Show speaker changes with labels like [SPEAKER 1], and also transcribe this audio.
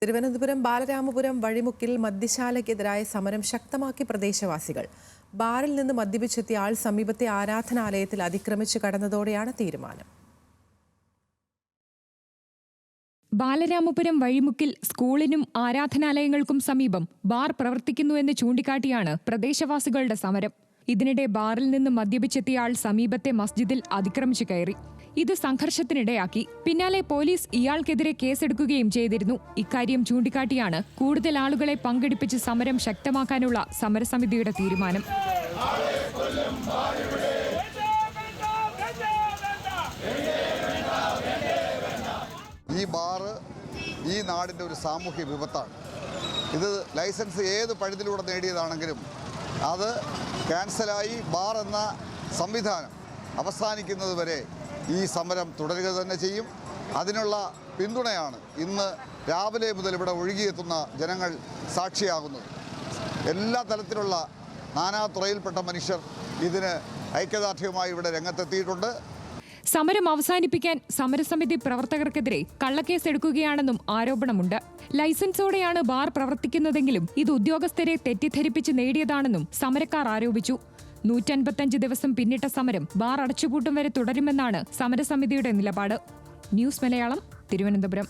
[SPEAKER 1] തിരുവനന്തപുരം ബാലരാമപുരം വഴിമുക്കിൽ മദ്യശാലയ്ക്കെതിരായ സമരം ശക്തമാക്കി പ്രദേശവാസികൾ. ബാറിൽ നിന്ന് മദ്യപിച്ചെത്തിയ ആൾ സമീപത്തെ ആരാധനാലയത്തിൽ അതിക്രമിച്ചു കടന്നതോടെയാണ് തീരുമാനം.
[SPEAKER 2] ബാലരാമപുരം വഴിമുക്കിൽ സ്കൂളിനും ആരാധനാലയങ്ങൾക്കും സമീപം ബാർ പ്രവർത്തിക്കുന്നുവെന്ന് ചൂണ്ടിക്കാട്ടിയാണ് പ്രദേശവാസികളുടെ സമരം. ഇതിനിടെ ബാറിൽ നിന്ന് മദ്യപിച്ചെത്തിയ ആൾ സമീപത്തെ മസ്ജിദിൽ അതിക്രമിച്ചു കയറി. ഇത് സംഘർഷത്തിനിടയാക്കി. പിന്നാലെ പോലീസ് ഇയാൾക്കെതിരെ കേസെടുക്കുകയും ചെയ്തിരുന്നു. ഇക്കാര്യം ചൂണ്ടിക്കാട്ടിയാണ് കൂടുതൽ ആളുകളെ പങ്കെടുപ്പിച്ച് സമരം ശക്തമാക്കാനുള്ള സമരസമിതിയുടെ തീരുമാനം.
[SPEAKER 3] ഈ ബാറ് ഈ നാടിൻ്റെ ഒരു സാമൂഹ്യ വിപത്താണ്. ഇത് ലൈസൻസ് ഏത് പഴുതിലൂടെ നേടിയതാണെങ്കിലും അത് ക്യാൻസലായി ബാർ എന്ന സംവിധാനം അവസാനിക്കുന്നത് വരെ ഈ സമരം തുടരുക തന്നെ ചെയ്യും. അതിനുള്ള പിന്തുണയാണ് ഇന്ന് രാവിലെ മുതൽ ഇവിടെ ഒഴുകിയെത്തുന്ന ജനങ്ങൾ സാക്ഷിയാകുന്നത്. എല്ലാ തലത്തിലുള്ള നാനാതുറയിൽപ്പെട്ട മനുഷ്യർ ഇതിന് ഐക്യദാർഢ്യവുമായി ഇവിടെ രംഗത്തെത്തിയിട്ടുണ്ട്.
[SPEAKER 2] സമരം അവസാനിപ്പിക്കാൻ സമരസമിതി പ്രവർത്തകർക്കെതിരെ കള്ളക്കേസെടുക്കുകയാണെന്നും ആരോപണമുണ്ട്. ലൈസൻസോടെയാണ് ബാർ പ്രവർത്തിക്കുന്നതെങ്കിലും ഇത് ഉദ്യോഗസ്ഥരെ തെറ്റിദ്ധരിപ്പിച്ച് നേടിയതാണെന്നും സമരക്കാർ ആരോപിച്ചു. 155 ദിവസം പിന്നിട്ട സമരം ബാർ അടച്ചുപൂട്ടും വരെ തുടരുമെന്നാണ് സമരസമിതിയുടെ നിലപാട്. ന്യൂസ് മലയാളം, തിരുവനന്തപുരം.